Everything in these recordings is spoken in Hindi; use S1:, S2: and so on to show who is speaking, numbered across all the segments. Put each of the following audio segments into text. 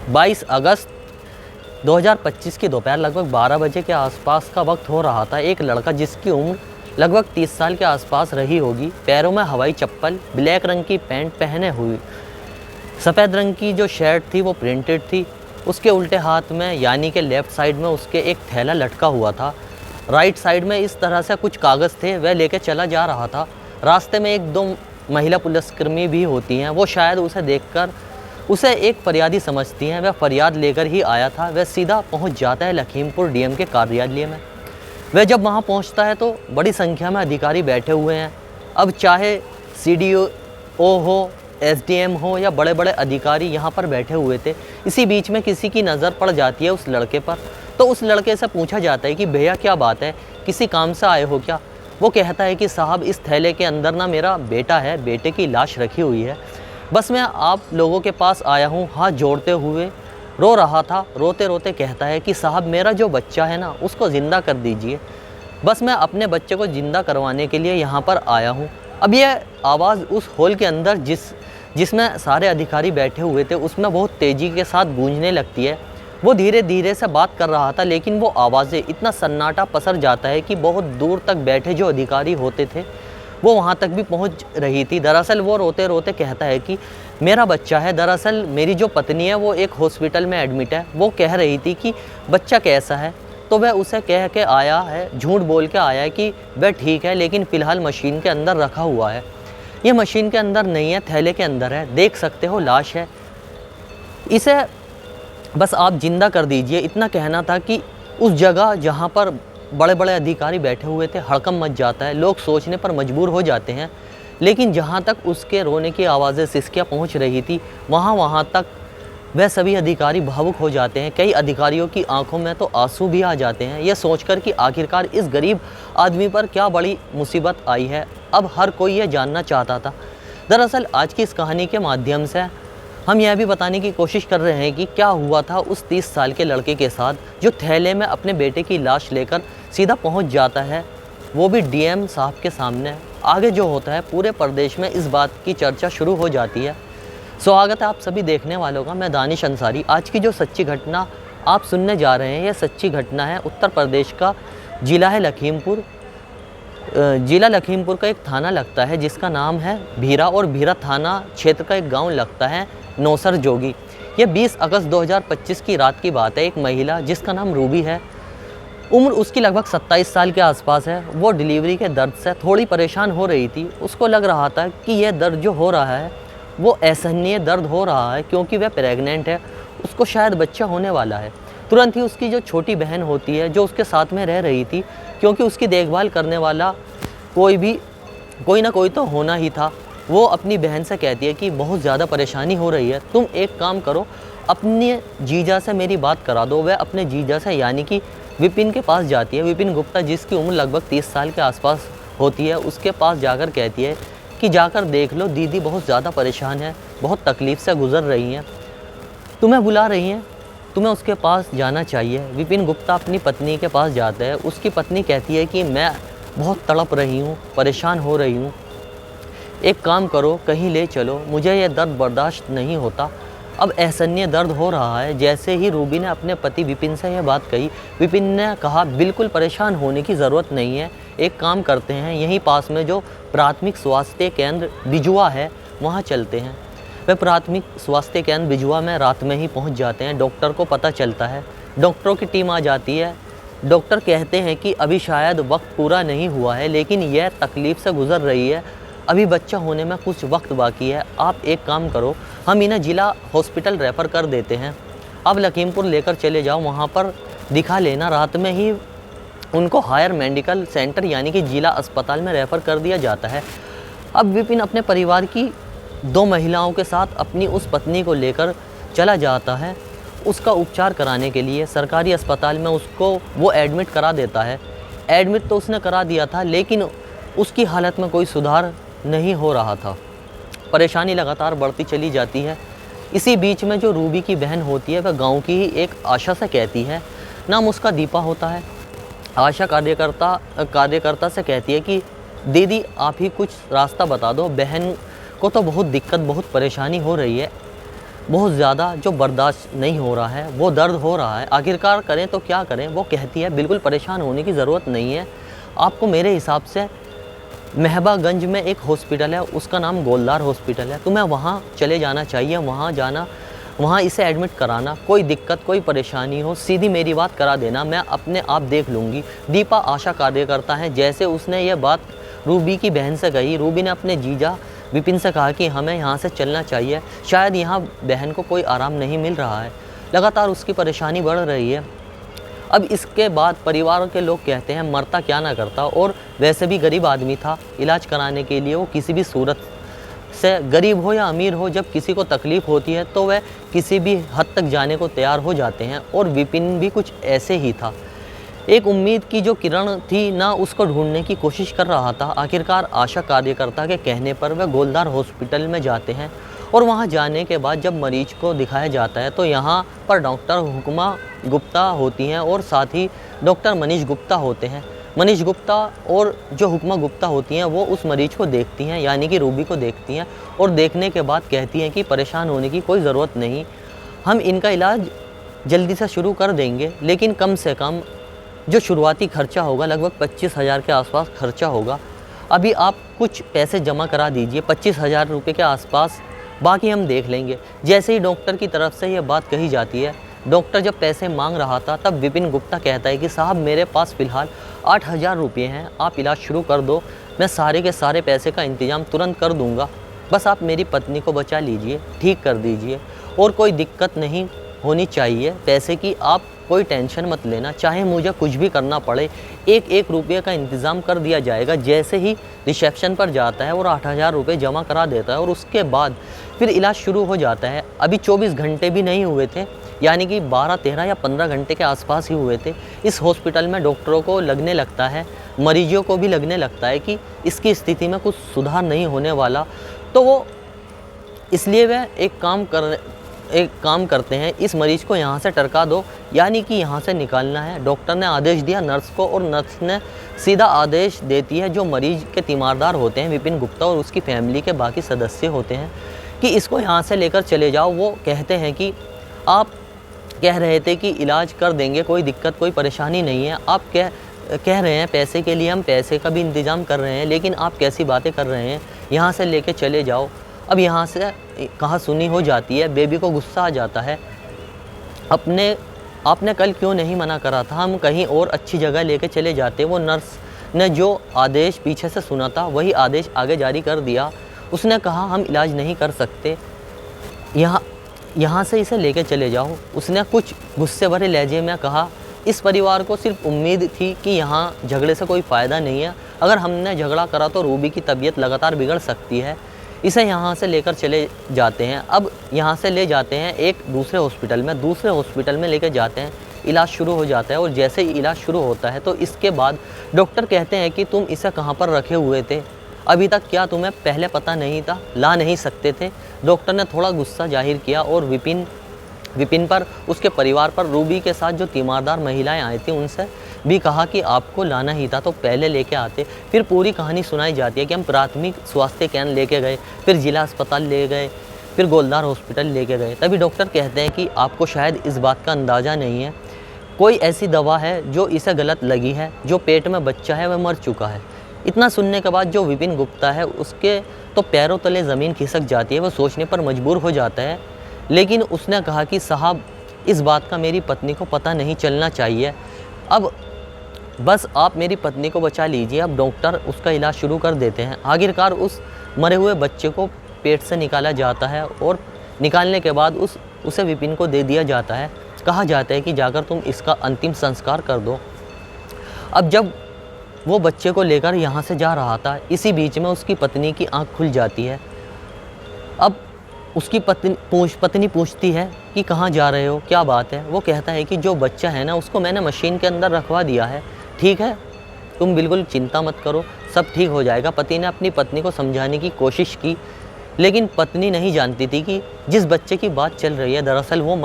S1: 22 अगस्त 2025 की दोपहर लगभग 12 बजे के आसपास का वक्त हो रहा था। एक लड़का जिसकी उम्र लगभग 30 साल के आसपास रही होगी, पैरों में हवाई चप्पल, ब्लैक रंग की पैंट पहने हुई, सफ़ेद रंग की जो शर्ट थी वो प्रिंटेड थी। उसके उल्टे हाथ में यानी कि लेफ़्ट साइड में उसके एक थैला लटका हुआ था। राइट साइड में इस तरह से कुछ कागज़ थे, वह लेके चला जा रहा था। रास्ते में 1-2 महिला पुलिसकर्मी भी होती हैं, वो शायद उसे देखकर उसे एक फरियादी समझती हैं। वह फरियाद लेकर ही आया था। वह सीधा पहुंच जाता है लखीमपुर डीएम के कार्यालय में। वह जब वहां पहुंचता है तो बड़ी संख्या में अधिकारी बैठे हुए हैं। अब चाहे सीडीओ हो, एसडीएम हो या बड़े बड़े अधिकारी यहाँ पर बैठे हुए थे। इसी बीच में किसी की नज़र पड़ जाती है उस लड़के पर। तो उस लड़के से पूछा जाता है कि भैया क्या बात है, किसी काम से आए हो क्या? वो कहता है कि साहब इस थैले के अंदर ना मेरा बेटा है, बेटे की लाश रखी हुई है। बस मैं आप लोगों के पास आया हूँ। हाथ जोड़ते हुए रो रहा था। रोते रोते कहता है कि साहब मेरा जो बच्चा है ना उसको ज़िंदा कर दीजिए। बस मैं अपने बच्चे को ज़िंदा करवाने के लिए यहाँ पर आया हूँ। अब यह आवाज़ उस हॉल के अंदर जिसमें सारे अधिकारी बैठे हुए थे उसमें बहुत तेज़ी के साथ गूंजने लगती है। वो धीरे धीरे से बात कर रहा था, लेकिन वो आवाज़ें इतना सन्नाटा पसर जाता है कि बहुत दूर तक बैठे जो अधिकारी होते थे वो वहाँ तक भी पहुँच रही थी। दरअसल वो रोते रोते कहता है कि मेरा बच्चा है। दरअसल मेरी जो पत्नी है वो एक हॉस्पिटल में एडमिट है। वो कह रही थी कि बच्चा कैसा है, तो वह उसे कह के आया है, झूठ बोल के आया है कि वह ठीक है, लेकिन फ़िलहाल मशीन के अंदर रखा हुआ है। ये मशीन के अंदर नहीं है, थैले के अंदर है, देख सकते हो लाश है, इसे बस आप ज़िंदा कर दीजिए। इतना कहना था कि उस जगह जहाँ पर बड़े बड़े अधिकारी बैठे हुए थे हड़कंप मच जाता है। लोग सोचने पर मजबूर हो जाते हैं, लेकिन जहाँ तक उसके रोने की आवाज़ें सिसकियाँ पहुँच रही थी वहाँ तक वह सभी अधिकारी भावुक हो जाते हैं। कई अधिकारियों की आंखों में तो आंसू भी आ जाते हैं, यह सोचकर कि आखिरकार इस गरीब आदमी पर क्या बड़ी मुसीबत आई है। अब हर कोई यह जानना चाहता था। दरअसल आज की इस कहानी के माध्यम से हम यह भी बताने की कोशिश कर रहे हैं कि क्या हुआ था उस 30 साल के लड़के के साथ जो थैले में अपने बेटे की लाश लेकर सीधा पहुंच जाता है, वो भी डीएम साहब के सामने। आगे जो होता है पूरे प्रदेश में इस बात की चर्चा शुरू हो जाती है। स्वागत है आप सभी देखने वालों का, मैं दानिश अंसारी। आज की जो सच्ची घटना आप सुनने जा रहे हैं, यह सच्ची घटना है उत्तर प्रदेश का ज़िला है लखीमपुर। ज़िला लखीमपुर का एक थाना लगता है जिसका नाम है भीरा, और भीरा थाना क्षेत्र का एक गांव लगता है नौसर जोगी। यह 20 अगस्त 2025 की रात की बात है। एक महिला जिसका नाम रूबी है, उम्र उसकी लगभग 27 साल के आसपास है। वो डिलीवरी के दर्द से थोड़ी परेशान हो रही थी। उसको लग रहा था कि यह दर्द जो हो रहा है वो असहनीय दर्द हो रहा है, क्योंकि वह प्रेग्नेंट है, उसको शायद बच्चा होने वाला है। तुरंत ही उसकी जो छोटी बहन होती है जो उसके साथ में रह रही थी, क्योंकि उसकी देखभाल करने वाला कोई ना कोई तो होना ही था, वो अपनी बहन से कहती है कि बहुत ज़्यादा परेशानी हो रही है, तुम एक काम करो, अपने जीजा से मेरी बात करा दो। वह अपने जीजा से यानी कि विपिन के पास जाती है। विपिन गुप्ता जिसकी उम्र लगभग 30 साल के आसपास होती है, उसके पास जाकर कहती है कि जाकर देख लो, दीदी बहुत ज़्यादा परेशान है, बहुत तकलीफ़ से गुज़र रही हैं, तुम्हें बुला रही हैं, तुम्हें उसके पास जाना चाहिए। विपिन गुप्ता अपनी पत्नी के पास जाता है। उसकी पत्नी कहती है कि मैं बहुत तड़प रही हूँ, परेशान हो रही हूँ, एक काम करो कहीं ले चलो, मुझे यह दर्द बर्दाश्त नहीं होता। अब असहनीय दर्द हो रहा है। जैसे ही रूबी ने अपने पति विपिन से यह बात कही, विपिन ने कहा बिल्कुल परेशान होने की ज़रूरत नहीं है, एक काम करते हैं, यहीं पास में जो प्राथमिक स्वास्थ्य केंद्र बिजुआ है वहाँ चलते हैं। वे प्राथमिक स्वास्थ्य केंद्र बिजुआ में रात में ही पहुँच जाते हैं। डॉक्टर को पता चलता है, डॉक्टरों की टीम आ जाती है। डॉक्टर कहते हैं कि अभी शायद वक्त पूरा नहीं हुआ है, लेकिन यह तकलीफ़ से गुज़र रही है, अभी बच्चा होने में कुछ वक्त बाकी है। आप एक काम करो, हम इन्हें ज़िला हॉस्पिटल रेफ़र कर देते हैं, अब लखीमपुर लेकर चले जाओ, वहाँ पर दिखा लेना। रात में ही उनको हायर मेडिकल सेंटर यानी कि ज़िला अस्पताल में रेफ़र कर दिया जाता है। अब विपिन अपने परिवार की 2 महिलाओं के साथ अपनी उस पत्नी को लेकर चला जाता है उसका उपचार कराने के लिए। सरकारी अस्पताल में उसको वो एडमिट करा देता है। एडमिट तो उसने करा दिया था, लेकिन उसकी हालत में कोई सुधार नहीं हो रहा था। परेशानी लगातार बढ़ती चली जाती है। इसी बीच में जो रूबी की बहन होती है वह गांव की ही एक आशा से कहती है, नाम उसका दीपा होता है। आशा कार्यकर्ता से कहती है कि दीदी आप ही कुछ रास्ता बता दो, बहन को तो बहुत दिक्कत बहुत परेशानी हो रही है। बहुत ज़्यादा जो बर्दाश्त नहीं हो रहा है, वो दर्द हो रहा है, आखिरकार करें तो क्या करें। वो कहती है बिल्कुल परेशान होने की ज़रूरत नहीं है, आपको मेरे हिसाब से महबागंज में एक हॉस्पिटल है, उसका नाम गोलदार हॉस्पिटल है, तुम्हें वहाँ चले जाना चाहिए, वहाँ जाना, वहाँ इसे एडमिट कराना, कोई दिक्कत कोई परेशानी हो सीधी मेरी बात करा देना, मैं अपने आप देख लूँगी। दीपा आशा कार्यकर्ता है। जैसे उसने ये बात रूबी की बहन से कही, रूबी ने अपने जीजा विपिन से कहा कि हमें यहाँ से चलना चाहिए, शायद यहाँ बहन को कोई आराम नहीं मिल रहा है, लगातार उसकी परेशानी बढ़ रही है। अब इसके बाद परिवार के लोग कहते हैं मरता क्या ना करता, और वैसे भी गरीब आदमी था, इलाज कराने के लिए वो किसी भी सूरत से, गरीब हो या अमीर हो, जब किसी को तकलीफ़ होती है तो वह किसी भी हद तक जाने को तैयार हो जाते हैं, और विपिन भी कुछ ऐसे ही था। एक उम्मीद की जो किरण थी ना, उसको ढूंढने की कोशिश कर रहा था। आखिरकार आशा कार्यकर्ता के कहने पर वह गोलदार हॉस्पिटल में जाते हैं, और वहां जाने के बाद जब मरीज को दिखाया जाता है तो यहाँ पर डॉक्टर हुक्मा गुप्ता होती हैं और साथ ही डॉक्टर मनीष गुप्ता होते हैं। मनीष गुप्ता और जो हुक्मा गुप्ता होती हैं वो उस मरीज को देखती हैं, यानी कि रूबी को देखती हैं, और देखने के बाद कहती हैं कि परेशान होने की कोई ज़रूरत नहीं, हम इनका इलाज जल्दी से शुरू कर देंगे, लेकिन कम से कम जो शुरुआती खर्चा होगा लगभग 25,000 के आसपास खर्चा होगा। अभी आप कुछ पैसे जमा करा दीजिए, 25,000 रुपये के आसपास, बाकी हम देख लेंगे। जैसे ही डॉक्टर की तरफ से ये बात कही जाती है, डॉक्टर जब पैसे मांग रहा था तब विपिन गुप्ता कहता है कि साहब मेरे पास फ़िलहाल 8,000 रुपये हैं, आप इलाज शुरू कर दो, मैं सारे के सारे पैसे का इंतज़ाम तुरंत कर दूंगा, बस आप मेरी पत्नी को बचा लीजिए, ठीक कर दीजिए, और कोई दिक्कत नहीं होनी चाहिए पैसे की, आप कोई टेंशन मत लेना, चाहे मुझे कुछ भी करना पड़े, एक एक रुपये का इंतज़ाम कर दिया जाएगा। जैसे ही रिसेप्शन पर जाता है और 8,000 रुपये जमा करा देता है, और उसके बाद फिर इलाज शुरू हो जाता है। अभी 24 घंटे भी नहीं हुए थे, यानी कि 12, 13 या 15 घंटे के आसपास ही हुए थे। इस हॉस्पिटल में डॉक्टरों को लगने लगता है, मरीजों को भी लगने लगता है कि इसकी स्थिति में कुछ सुधार नहीं होने वाला, तो वो इसलिए वह एक काम करते हैं, इस मरीज को यहाँ से टरका दो, यानी कि यहाँ से निकालना है। डॉक्टर ने आदेश दिया नर्स को, और नर्स ने सीधा आदेश देती है जो मरीज के तीमारदार होते हैं, विपिन गुप्ता और उसकी फैमिली के बाकी सदस्य होते हैं, कि इसको यहाँ से लेकर चले जाओ। वो कहते हैं कि आप कह रहे थे कि इलाज कर देंगे, कोई दिक्कत कोई परेशानी नहीं है, आप कह रहे हैं पैसे के लिए हम पैसे का भी इंतज़ाम कर रहे हैं, लेकिन आप कैसी बातें कर रहे हैं, यहाँ से लेके चले जाओ। अब यहाँ से कहा सुनी हो जाती है, बेबी को गुस्सा आ जाता है, आपने कल क्यों नहीं मना करा था, हम कहीं और अच्छी जगह लेके चले जाते। वो नर्स ने जो आदेश पीछे से सुना था वही आदेश आगे जारी कर दिया। उसने कहा हम इलाज नहीं कर सकते, यहाँ से इसे लेके चले जाओ। उसने कुछ गुस्से भरे लहजे में कहा, इस परिवार को सिर्फ उम्मीद थी कि यहाँ झगड़े से कोई फ़ायदा नहीं है, अगर हमने झगड़ा करा तो रूबी की तबीयत लगातार बिगड़ सकती है, इसे यहाँ से लेकर चले जाते हैं। अब यहाँ से ले जाते हैं एक दूसरे हॉस्पिटल में लेकर जाते हैं, इलाज शुरू हो जाता है। और जैसे ही इलाज शुरू होता है तो इसके बाद डॉक्टर कहते हैं कि तुम इसे कहाँ पर रखे हुए थे, अभी तक क्या तुम्हें पहले पता नहीं था, ला नहीं सकते थे। डॉक्टर ने थोड़ा गुस्सा जाहिर किया और विपिन पर, उसके परिवार पर, रूबी के साथ जो तीमारदार महिलाएं आई थी उनसे भी कहा कि आपको लाना ही था तो पहले लेके आते। फिर पूरी कहानी सुनाई जाती है कि हम प्राथमिक स्वास्थ्य केंद्र लेके गए, फिर जिला अस्पताल ले गए, फिर गोलदार हॉस्पिटल लेके गए। तभी डॉक्टर कहते हैं कि आपको शायद इस बात का अंदाज़ा नहीं है, कोई ऐसी दवा है जो इसे गलत लगी है, जो पेट में बच्चा है वह मर चुका है। इतना सुनने के बाद जो विपिन गुप्ता है उसके तो पैरों तले ज़मीन खिसक जाती है, वह सोचने पर मजबूर हो जाता है। लेकिन उसने कहा कि साहब इस बात का मेरी पत्नी को पता नहीं चलना चाहिए, अब बस आप मेरी पत्नी को बचा लीजिए। अब डॉक्टर उसका इलाज शुरू कर देते हैं। आखिरकार उस मरे हुए बच्चे को पेट से निकाला जाता है और निकालने के बाद उसे विपिन को दे दिया जाता है। कहा जाता है कि जाकर तुम इसका अंतिम संस्कार कर दो। अब जब वो बच्चे को लेकर यहाँ से जा रहा था, इसी बीच में उसकी पत्नी की आंख खुल जाती है। अब उसकी पत्नी पूछती है कि कहाँ जा रहे हो, क्या बात है। वो कहता है कि जो बच्चा है ना उसको मैंने मशीन के अंदर रखवा दिया है, ठीक है, तुम बिल्कुल चिंता मत करो, सब ठीक हो जाएगा। पति ने अपनी पत्नी को समझाने की कोशिश की, लेकिन पत्नी नहीं जानती थी कि जिस बच्चे की बात चल रही है दरअसल वो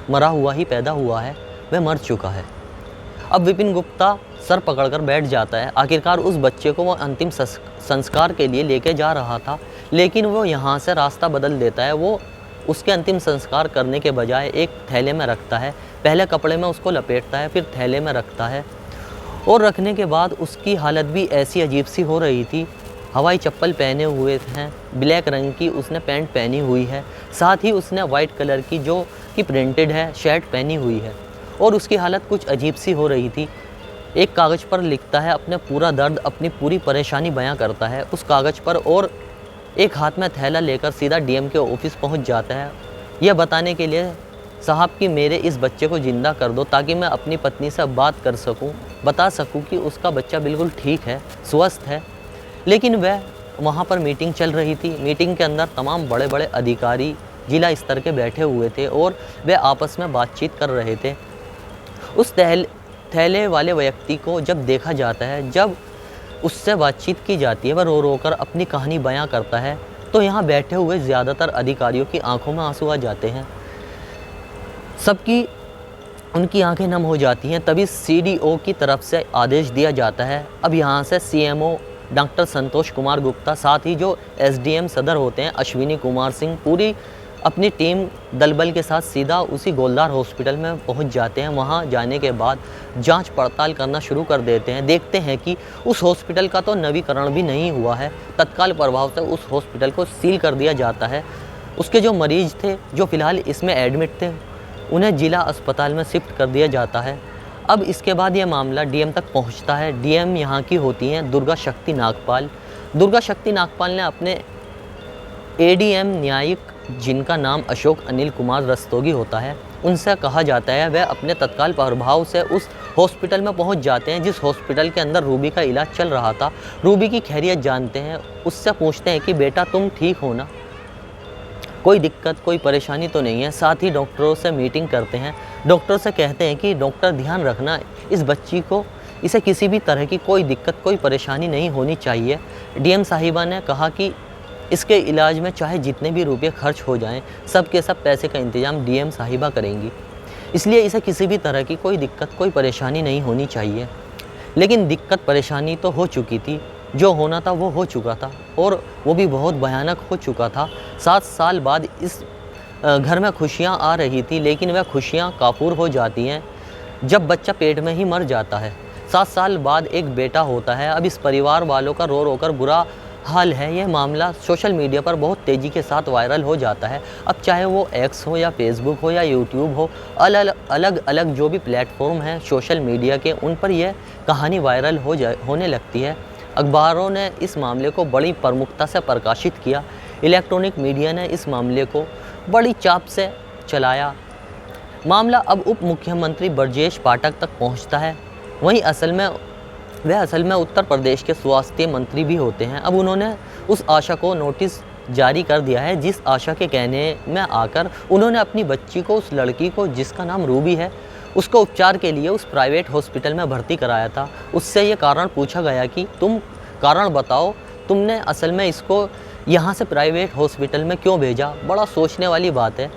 S1: मरा हुआ ही पैदा हुआ है, वह मर चुका है। अब विपिन गुप्ता सर पकड़कर बैठ जाता है। आखिरकार उस बच्चे को वो अंतिम संस्कार के लिए लेके जा रहा था, लेकिन वो यहाँ से रास्ता बदल देता है। वो उसके अंतिम संस्कार करने के बजाय एक थैले में रखता है। पहले कपड़े में उसको लपेटता है, फिर थैले में रखता है और रखने के बाद उसकी हालत भी ऐसी अजीब सी हो रही थी। हवाई चप्पल पहने हुए हैं, ब्लैक रंग की उसने पैंट पहनी हुई है, साथ ही उसने वाइट कलर की जो कि प्रिंटेड है शर्ट पहनी हुई है और उसकी हालत कुछ अजीब सी हो रही थी। एक कागज़ पर लिखता है अपना पूरा दर्द, अपनी पूरी परेशानी बयां करता है उस कागज़ पर और एक हाथ में थैला लेकर सीधा डीएम के ऑफिस पहुंच जाता है, यह बताने के लिए साहब कि मेरे इस बच्चे को ज़िंदा कर दो ताकि मैं अपनी पत्नी से बात कर सकूं, बता सकूं कि उसका बच्चा बिल्कुल ठीक है, स्वस्थ है। लेकिन वह वहाँ पर मीटिंग चल रही थी। मीटिंग के अंदर तमाम बड़े बड़े अधिकारी जिला स्तर के बैठे हुए थे और वे आपस में बातचीत कर रहे थे। उस थैले वाले व्यक्ति को जब देखा जाता है, जब उससे बातचीत की जाती है, वह रो रो कर अपनी कहानी बयां करता है, तो यहाँ बैठे हुए ज़्यादातर अधिकारियों की आंखों में आंसू आ जाते हैं। सबकी उनकी आंखें नम हो जाती हैं। तभी सीडीओ की तरफ से आदेश दिया जाता है, अब यहाँ से सीएमओ डॉक्टर संतोष कुमार गुप्ता, साथ ही जो एसडीएम सदर होते हैं अश्विनी कुमार सिंह, पूरी अपनी टीम दलबल के साथ सीधा उसी गोलदार हॉस्पिटल में पहुंच जाते हैं। वहां जाने के बाद जांच पड़ताल करना शुरू कर देते हैं। देखते हैं कि उस हॉस्पिटल का तो नवीकरण भी नहीं हुआ है। तत्काल प्रभाव से उस हॉस्पिटल को सील कर दिया जाता है। उसके जो मरीज थे जो फ़िलहाल इसमें एडमिट थे, उन्हें जिला अस्पताल में शिफ्ट कर दिया जाता है। अब इसके बाद यह मामला डीएम तक पहुंचता है। डीएम यहाँ की होती हैं दुर्गा शक्ति नागपाल। दुर्गा शक्ति नागपाल ने अपने एडीएम न्यायिक, जिनका नाम अशोक अनिल कुमार रस्तोगी होता है, उनसे कहा जाता है वह अपने तत्काल प्रभाव से उस हॉस्पिटल में पहुंच जाते हैं जिस हॉस्पिटल के अंदर रूबी का इलाज चल रहा था। रूबी की खैरियत जानते हैं, उससे पूछते हैं कि बेटा तुम ठीक हो ना, कोई दिक्कत कोई परेशानी तो नहीं है। साथ ही डॉक्टरों से मीटिंग करते हैं। डॉक्टर से कहते हैं कि डॉक्टर ध्यान रखना, इस बच्ची को, इसे किसी भी तरह की कोई दिक्कत कोई परेशानी नहीं होनी चाहिए। डीएम साहिबा ने कहा कि इसके इलाज में चाहे जितने भी रुपये खर्च हो जाएं, सब के सब पैसे का इंतज़ाम डीएम साहिबा करेंगी, इसलिए इसे किसी भी तरह की कोई दिक्कत कोई परेशानी नहीं होनी चाहिए। लेकिन दिक्कत परेशानी तो हो चुकी थी, जो होना था वो हो चुका था और वो भी बहुत भयानक हो चुका था। 7 साल बाद इस घर में खुशियाँ आ रही थी, लेकिन वह खुशियाँ काफूर हो जाती हैं जब बच्चा पेट में ही मर जाता है। 7 साल बाद एक बेटा होता है। अब इस परिवार वालों का रो रो कर बुरा हाल है। यह मामला सोशल मीडिया पर बहुत तेज़ी के साथ वायरल हो जाता है। अब चाहे वो एक्स हो या फेसबुक हो या यूट्यूब हो, अलग अलग जो भी प्लेटफॉर्म हैं सोशल मीडिया के, उन पर यह कहानी वायरल होने लगती है। अखबारों ने इस मामले को बड़ी प्रमुखता से प्रकाशित किया। इलेक्ट्रॉनिक मीडिया ने इस मामले को बड़ी चाप से चलाया। मामला अब उप मुख्यमंत्री ब्रजेश पाठक तक पहुंचता है। वहीं वह असल में उत्तर प्रदेश के स्वास्थ्य मंत्री भी होते हैं। अब उन्होंने उस आशा को नोटिस जारी कर दिया है, जिस आशा के कहने में आकर उन्होंने अपनी बच्ची को, उस लड़की को जिसका नाम रूबी है, उसको उपचार के लिए उस प्राइवेट हॉस्पिटल में भर्ती कराया था। उससे ये कारण पूछा गया कि तुम कारण बताओ, तुमने असल में इसको यहाँ से प्राइवेट हॉस्पिटल में क्यों भेजा। बड़ा सोचने वाली बात है,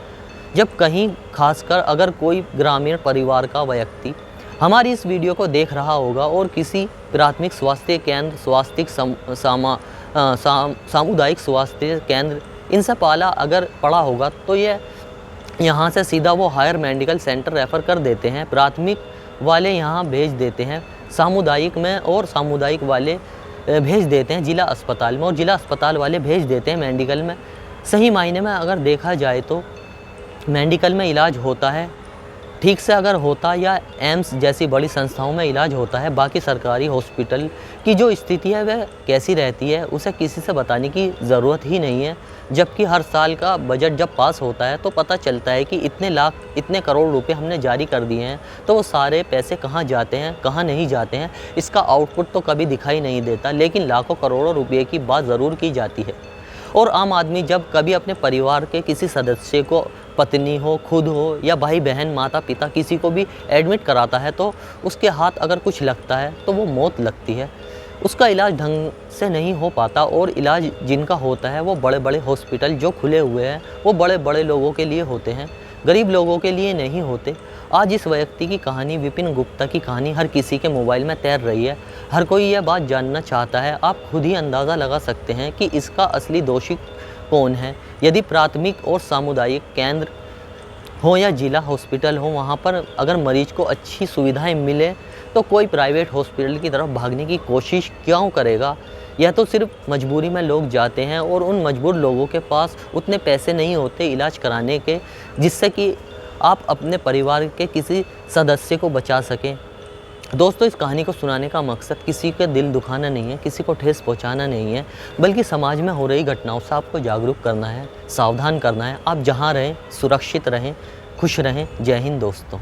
S1: जब कहीं खासकर अगर कोई ग्रामीण परिवार का व्यक्ति हमारी इस वीडियो को देख रहा होगा और किसी प्राथमिक स्वास्थ्य केंद्र, सामुदायिक स्वास्थ्य केंद्र इनसे पाला अगर पड़ा होगा, तो ये यहाँ से सीधा वो हायर मेडिकल सेंटर रेफ़र कर देते हैं। प्राथमिक वाले यहाँ भेज देते हैं सामुदायिक में, और सामुदायिक वाले भेज देते हैं जिला अस्पताल में, और जिला अस्पताल वाले भेज देते हैं मेडिकल में। सही मायने में अगर देखा जाए तो मेडिकल में इलाज होता है ठीक से अगर होता, या एम्स जैसी बड़ी संस्थाओं में इलाज होता है। बाकी सरकारी हॉस्पिटल की जो स्थिति है वह कैसी रहती है उसे किसी से बताने की ज़रूरत ही नहीं है। जबकि हर साल का बजट जब पास होता है तो पता चलता है कि इतने लाख, इतने करोड़ रुपए हमने जारी कर दिए हैं, तो वो सारे पैसे कहाँ जाते हैं, कहाँ नहीं जाते हैं, इसका आउटपुट तो कभी दिखाई नहीं देता। लेकिन लाखों करोड़ों रुपये की बात ज़रूर की जाती है। और आम आदमी जब कभी अपने परिवार के किसी सदस्य को, पत्नी हो, खुद हो, या भाई बहन, माता पिता, किसी को भी एडमिट कराता है, तो उसके हाथ अगर कुछ लगता है तो वो मौत लगती है। उसका इलाज ढंग से नहीं हो पाता, और इलाज जिनका होता है वो बड़े बड़े हॉस्पिटल जो खुले हुए हैं वो बड़े बड़े लोगों के लिए होते हैं, गरीब लोगों के लिए नहीं होते। आज इस व्यक्ति की कहानी, विपिन गुप्ता की कहानी हर किसी के मोबाइल में तैर रही है। हर कोई यह बात जानना चाहता है। आप खुद ही अंदाज़ा लगा सकते हैं कि इसका असली दोषी कौन है। यदि प्राथमिक और सामुदायिक केंद्र हो या जिला हॉस्पिटल हो, वहाँ पर अगर मरीज को अच्छी सुविधाएं मिले तो कोई प्राइवेट हॉस्पिटल की तरफ भागने की कोशिश क्यों करेगा। यह तो सिर्फ मजबूरी में लोग जाते हैं और उन मजबूर लोगों के पास उतने पैसे नहीं होते इलाज कराने के, जिससे कि आप अपने परिवार के किसी सदस्य को बचा सकें। दोस्तों, इस कहानी को सुनाने का मकसद किसी का दिल दुखाना नहीं है, किसी को ठेस पहुंचाना नहीं है, बल्कि समाज में हो रही घटनाओं से आपको जागरूक करना है, सावधान करना है। आप जहां रहें सुरक्षित रहें, खुश रहें। जय हिंद दोस्तों।